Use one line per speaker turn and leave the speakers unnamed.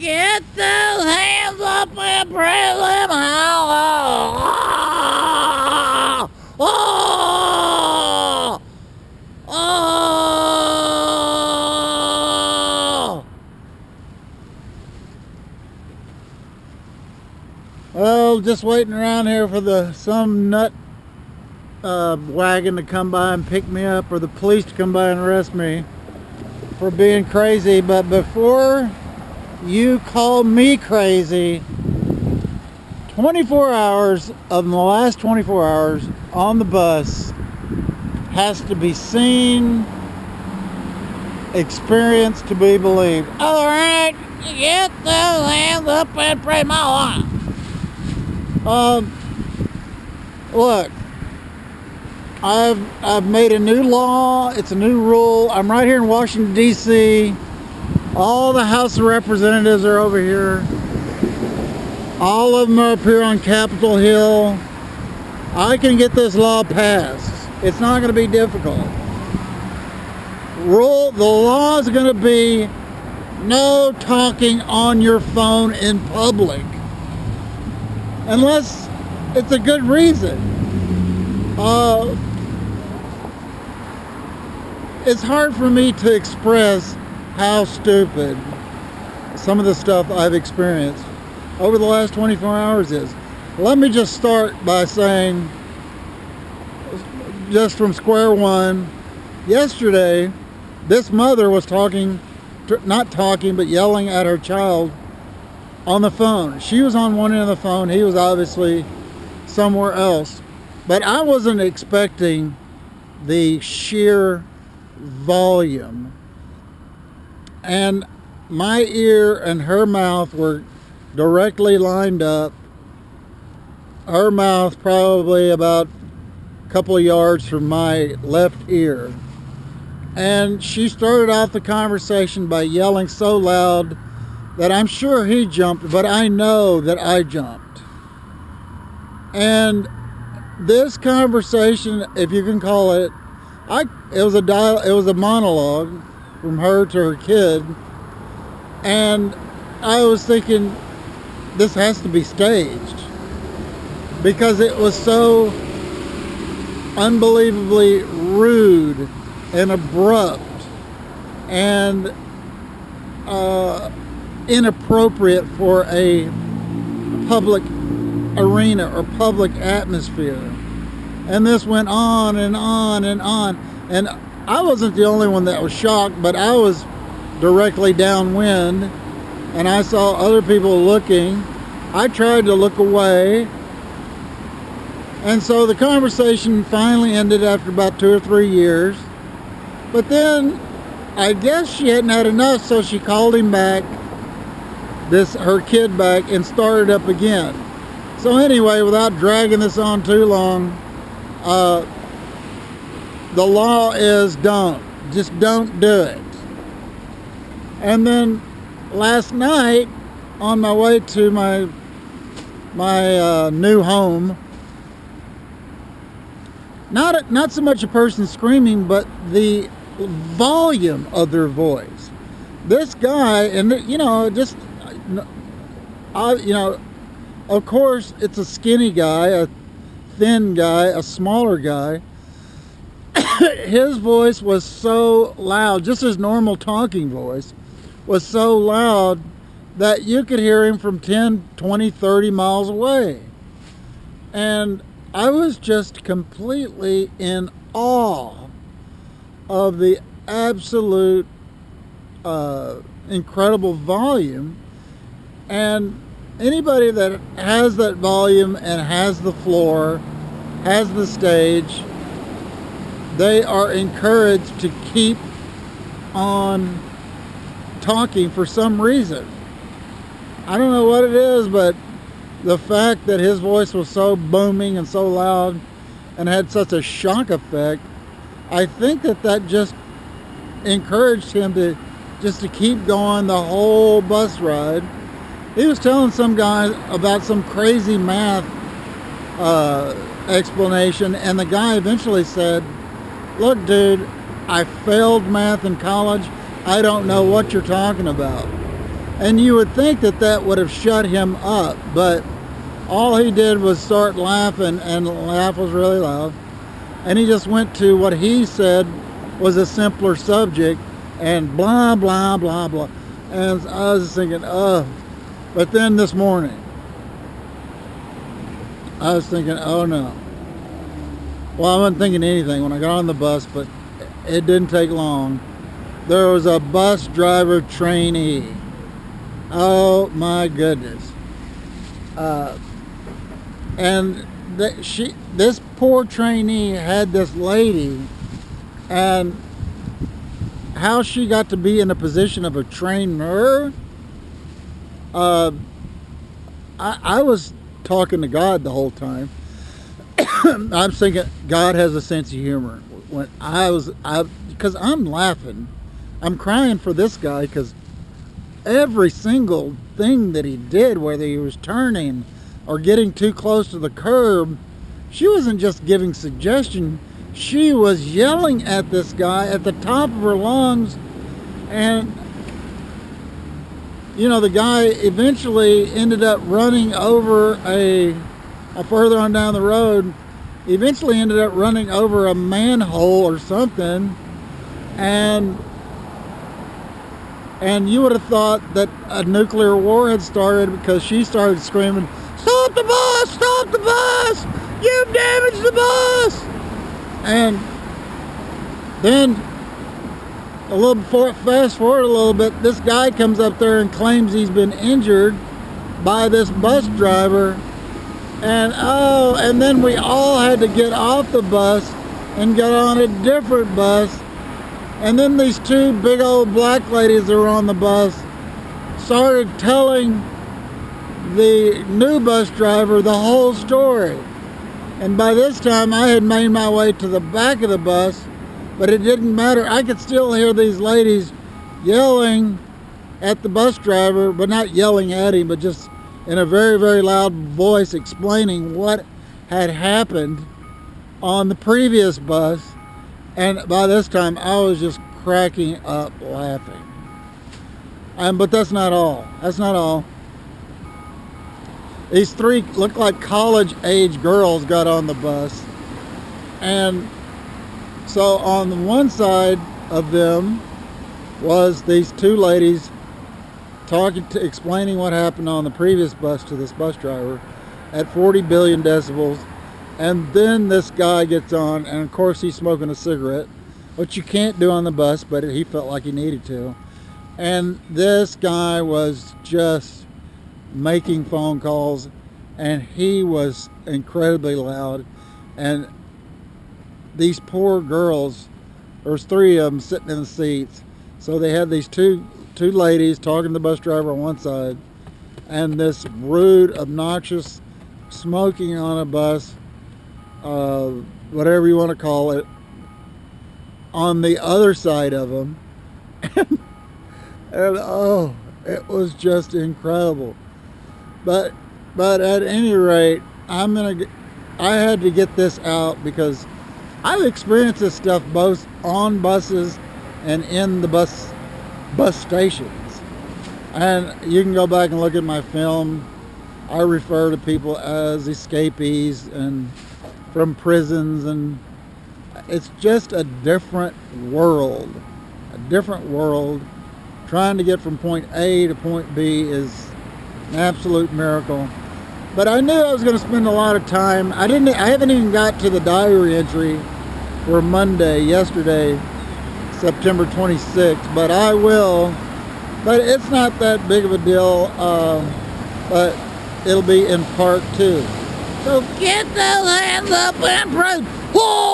Get those hands up and pray them out. Oh! Oh! Well, just waiting around here for some nut wagon to come by and pick me up, or the police to come by and arrest me for being crazy. But before you call me crazy, 24 hours of the last 24 hours on the bus has to be seen, experienced to be believed. All right, get those hands up and pray my life. Look, I've made a new law. It's a new rule. I'm right here in Washington, D.C. All the House of Representatives are over here. All of them are up here on Capitol Hill. I can get this law passed. It's not going to be difficult. The law is going to be no talking on your phone in public. Unless it's a good reason. It's hard for me to express how stupid some of the stuff I've experienced over the last 24 hours is. Let me just start by saying, just from square one, yesterday, this mother was not talking, but yelling at her child on the phone. She was on one end of the phone. He was obviously somewhere else. But I wasn't expecting the sheer volume. And my ear and her mouth were directly lined up. Her mouth probably about a couple of yards from my left ear. And she started off the conversation by yelling so loud that I'm sure he jumped, but I know that I jumped. And this conversation, if you can call it, it was a monologue from her to her kid, and I was thinking this has to be staged because it was so unbelievably rude and abrupt and inappropriate for a public arena or public atmosphere. And this went on and on and on. And I wasn't the only one that was shocked, but I was directly downwind and I saw other people looking. I tried to look away. And so the conversation finally ended after about 2 or 3 years. But then I guess she hadn't had enough, so she called him back, her kid back, and started up again. So anyway, without dragging this on too long, the law is just don't do it. And then last night, on my way to my new home, not so much a person screaming, but the volume of their voice. This guy, and of course, it's a skinny guy, a thin guy, a smaller guy. His voice was so loud, just his normal talking voice was so loud that you could hear him from 10, 20, 30 miles away. And I was just completely in awe of the absolute incredible volume. And anybody that has that volume and has the floor, has the stage, they are encouraged to keep on talking for some reason. I don't know what it is, but the fact that his voice was so booming and so loud and had such a shock effect, I think that just encouraged him to keep going the whole bus ride. He was telling some guy about some crazy math explanation, and the guy eventually said, "Look, dude, I failed math in college. I don't know what you're talking about." And you would think that that would have shut him up, but all he did was start laughing, and the laugh was really loud. And he just went to what he said was a simpler subject, and blah, blah, blah, blah. And I was thinking, oh. But then this morning, I was thinking, oh no. Well, I wasn't thinking anything when I got on the bus, but it didn't take long. There was a bus driver trainee. Oh my goodness. And this poor trainee had this lady, and how she got to be in a position of a trainer, I was talking to God the whole time. I'm thinking God has a sense of humor. When because I'm laughing, I'm crying for this guy, because every single thing that he did, whether he was turning or getting too close to the curb, she wasn't just giving suggestion, she was yelling at this guy at the top of her lungs. And you know, the guy eventually ended up running over further on down the road, eventually ended up running over a manhole or something, and you would have thought that a nuclear war had started, because she started screaming, "Stop the bus! Stop the bus! You've damaged the bus!" And then fast forward a little bit, this guy comes up there and claims he's been injured by this bus driver. And then we all had to get off the bus and get on a different bus. And then these two big old black ladies that were on the bus started telling the new bus driver the whole story. And by this time I had made my way to the back of the bus, but it didn't matter. I could still hear these ladies yelling at the bus driver, but not yelling at him, but just in a very, very loud voice explaining what had happened on the previous bus. And by this time I was just cracking up laughing. But that's not all. That's not all. These three looked like college-age girls got on the bus. And so on the one side of them was these two ladies explaining what happened on the previous bus to this bus driver at 40 billion decibels. And then this guy gets on, and of course he's smoking a cigarette, which you can't do on the bus, but he felt like he needed to. And this guy was just making phone calls, and he was incredibly loud. And these poor girls, there was three of them sitting in the seats, so they had these two ladies talking to the bus driver on one side, and this rude, obnoxious, smoking on a bus, whatever you want to call it, on the other side of them. And oh, it was just incredible. But at any rate, I had to get this out, because I've experienced this stuff both on buses and in the bus stations. And you can go back and look at my film. I refer to people as escapees and from prisons, and it's just a different world. A different world. Trying to get from point A to point B is an absolute miracle. But I knew I was going to spend a lot of time. I haven't even got to the diary entry for Monday, yesterday, September 26th, but I will. But it's not that big of a deal, but it'll be in part 2. So get those hands up and pray. Whoa!